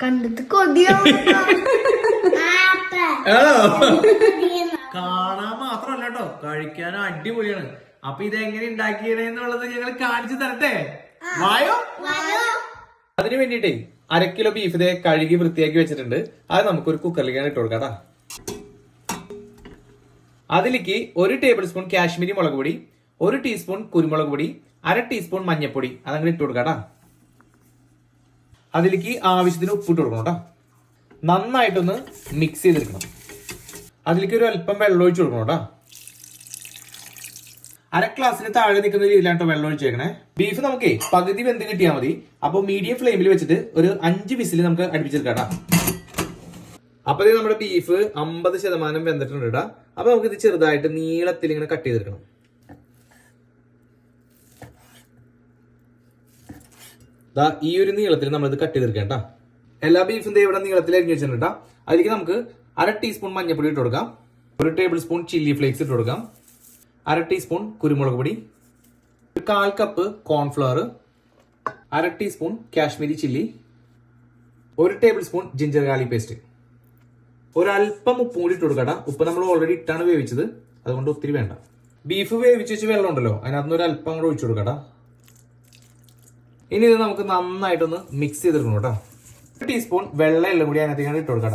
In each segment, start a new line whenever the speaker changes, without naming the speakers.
കണ്ടിട്ട് കൊതിയാണോ?
കാണാൻ മാത്രമല്ല കേട്ടോ, കഴിക്കാനും അടിപൊളിയാണ്. അപ്പൊ ഇതെങ്ങനെ ഉണ്ടാക്കിയെന്നുള്ളത് ഞങ്ങൾ കാണിച്ചു തരട്ടെ, വായോ. അതിനു വേണ്ടിട്ടേ 1/2 കിലോ ബീഫ് ഇതേ കഴുകി വൃത്തിയാക്കി വെച്ചിട്ടുണ്ട്. അത് നമുക്കൊരു കുക്കറിലേക്കാണ് ഇട്ട് കൊടുക്കാം. അതിലേക്ക് 1 ടേബിൾ സ്പൂൺ കാശ്മീരി മുളക് പൊടി, 1 ടീസ്പൂൺ കുരുമുളക് പൊടി, 1/2 ടീസ്പൂൺ മഞ്ഞൾപ്പൊടി അതങ്ങനെ ഇട്ട് കൊടുക്കാം. അതിലേക്ക് ആവശ്യത്തിന് ഉപ്പിട്ട് കൊടുക്കണം കേട്ടോ. നന്നായിട്ടൊന്ന് മിക്സ് ചെയ്തെടുക്കണം. അതിലേക്ക് ഒരു അല്പം വെള്ളം ഒഴിച്ചു കൊടുക്കണം കേട്ടോ. 1/2 ഗ്ലാസ്സിന് താഴെ നിൽക്കുന്ന രീതിയിലാണ് വെള്ളം ഒഴിച്ചേക്കണേ. ബീഫ് നമുക്ക് പകുതി വെന്ത് കിട്ടിയാൽ മതി. അപ്പൊ മീഡിയം ഫ്ലെയിമിൽ വെച്ചിട്ട് ഒരു 5 വിസിൽ നമുക്ക് അടുപ്പിച്ചെടുക്കാം. അപ്പൊ നമ്മുടെ ബീഫ് 50% വെന്തിട്ടുണ്ട് കേട്ടോ. അപ്പൊ നമുക്ക് ഇത് ചെറുതായിട്ട് നീളത്തിൽ ഇങ്ങനെ കട്ട് ചെയ്തെടുക്കണം. ഈ ഒരു നീളത്തിൽ നമ്മൾ ഇത് കട്ട് ചെയ്തെടുക്കാം കേട്ടോ. എല്ലാ ബീഫിന്റെ ഇവിടെ നീളത്തിൽ അരിഞ്ഞു വെച്ചിട്ടുണ്ട് കേട്ടോ. അതിലേക്ക് നമുക്ക് 1/2 ടീസ്പൂൺ മഞ്ഞൾപ്പൊടി ഇട്ട് കൊടുക്കാം, 1 ടേബിൾ സ്പൂൺ ചില്ലി ഫ്ലേക്സ് ഇട്ട് കൊടുക്കാം, 1/2 ടീസ്പൂൺ കുരുമുളക് പൊടി, 1/4 cup cornflour, 1/2 teaspoon Kashmiri chilli, 1 table spoon ginger garlic paste, ഒരല്പം ഉപ്പും കൂടി ഇട്ട് കൊടുക്കാം. ഉപ്പ് നമ്മൾ ഓൾറെഡി ഇട്ടാണ് വേവിച്ചത്, അതുകൊണ്ട് ഒത്തിരി വേണ്ട. ബീഫ് വേവിച്ച് വെച്ച് വെള്ളം ഉണ്ടല്ലോ, അതിനകത്ത് ഒരു അല്പം കൂടെ ഒഴിച്ചു കൊടുക്കാം. ഇനി ഇത് നമുക്ക് നന്നായിട്ടൊന്ന് മിക്സ് ചെയ്തെടുക്കണം കേട്ടോ. 1 ടീസ്പൂൺ വെള്ളം എല്ലാം കൂടി അതിനകത്തേക്കാണ് ഇട്ട് കൊടുക്കാം.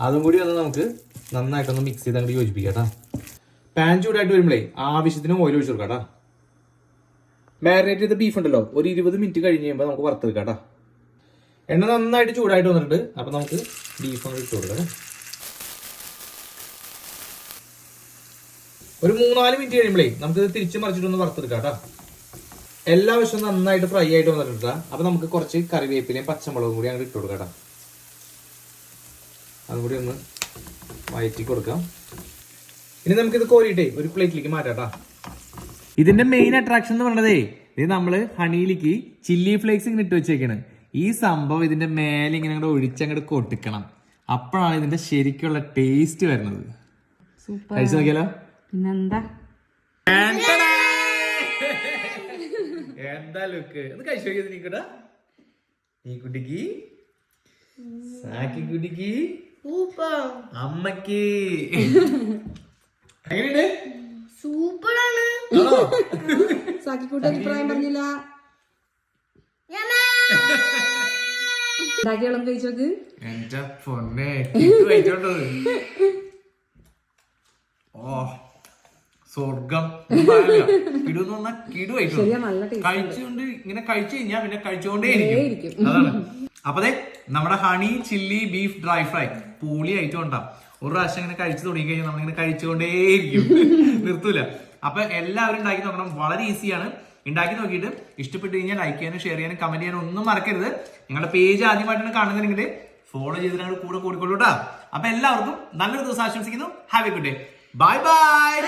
അതും കൂടി ഒന്ന് നമുക്ക് നന്നായിട്ടൊന്ന് മിക്സ് ചെയ്ത് അങ്ങോട്ട് യോജിപ്പിക്കാം. പാൻ ചൂടായിട്ട് വരുമ്പോഴേ ആവശ്യത്തിന് ഓയിൽ ഒഴിച്ചു കൊടുക്കാം. മാരിനേറ്റ് ചെയ്ത ബീഫ് ഉണ്ടല്ലോ, ഒരു 20 മിനിറ്റ് കഴിഞ്ഞ് കഴിയുമ്പോൾ നമുക്ക് വറുത്തെടുക്കാം. എണ്ണ നന്നായിട്ട് ചൂടായിട്ട് വന്നിട്ടുണ്ട്. അപ്പൊ നമുക്ക് ബീഫ് ഒന്ന് ഇട്ട് കൊടുക്കാം. ഒരു 3-4 മിനിറ്റ് കഴിയുമ്പോഴേ നമുക്ക് തിരിച്ചു മറിച്ചിട്ടൊന്ന് വറുത്തെടുക്കാം. എല്ലാ വശവും നന്നായിട്ട് ഫ്രൈ ആയിട്ട് വന്നിട്ടുണ്ട്. അപ്പൊ നമുക്ക് കുറച്ച് കറിവേപ്പിലയും പച്ചമുളകും കൂടി അങ്ങോട്ട് ഇട്ട് കൊടുക്കാം. അതും കൂടി ഒന്ന് വഴറ്റി കൊടുക്കാം. ഇനി നമുക്കിത് കോരിയിട്ടേ ഒരു പ്ലേറ്റിലേക്ക് മാറ്റാം. ഇതിന്റെ മെയിൻ അട്രാക്ഷൻ എന്ന് പറയുന്നതേ, ഇത് നമ്മള് ഹണിയിലേക്ക് ചില്ലി ഫ്ലേക്സ് ഇങ്ങനെ ഇട്ട് വെച്ചേക്കാണ്. ഈ സംഭവം ഇതിന്റെ മേലെ ഇങ്ങനെ അങ്ങോട്ട് ഒഴിച്ചങ്ങോട്ട് കൊട്ടിക്കണം. അപ്പോഴാണ് ഇതിന്റെ ശരിക്കുള്ള ടേസ്റ്റ് വരുന്നത്. കഴിച്ചു നോക്കിയാലോ? എന്താ ലുക്ക്, ഒന്ന് കഴിച്ചു നോക്കിയത് നീക്കട്ടാ. നീ കുട്ടിക്ക്, സാക്കി കുട്ടിക്ക്, അമ്മക്ക് എങ്ങനെയുണ്ട്?
സൂപ്പറാണ്.
സാക്കിക്കൂട്ട അഭിപ്രായം പറഞ്ഞില്ല. ഉണ്ടാക്കിയോളം കഴിച്ചോക്ക്.
എന്റെ പൊന്നെ, കിട്ടു കഴിച്ചോണ്ടോ? ഓ സ്വർഗം. കിടു പറഞ്ഞാൽ കിടു കഴിച്ചുകൊണ്ട് ഇങ്ങനെ കഴിച്ചു കഴിഞ്ഞാൽ പിന്നെ കഴിച്ചുകൊണ്ടേ ഇരിക്കും. അതാണ്. അപ്പതേ നമ്മുടെ honey chilli beef dry fry പൊളി ആയിട്ട് ഉണ്ടാവും. ഒരു പ്രാവശ്യം ഇങ്ങനെ കഴിച്ചു തുടങ്ങി കഴിഞ്ഞാൽ നമ്മളിങ്ങനെ കഴിച്ചുകൊണ്ടേയിരിക്കും, നിർത്തൂല. അപ്പൊ എല്ലാവരും ഉണ്ടാക്കി നോക്കണം, വളരെ ഈസിയാണ്. ഉണ്ടാക്കി നോക്കിയിട്ട് ഇഷ്ടപ്പെട്ട് കഴിഞ്ഞാൽ ലൈക്ക് ചെയ്യാനും ഷെയർ ചെയ്യാനും കമന്റ് ചെയ്യാനും ഒന്നും മറക്കരുത്. നിങ്ങളുടെ പേജ് ആദ്യമായിട്ടാണ് കാണുന്നതെങ്കിൽ ഫോളോ ചെയ്തിട്ട് ഞങ്ങൾ കൂടെ കൂടിക്കൊള്ളൂട്ടാ. അപ്പൊ എല്ലാവർക്കും നല്ലൊരു ദിവസം ആശംസിക്കുന്നു. Have A good day. Bye bye.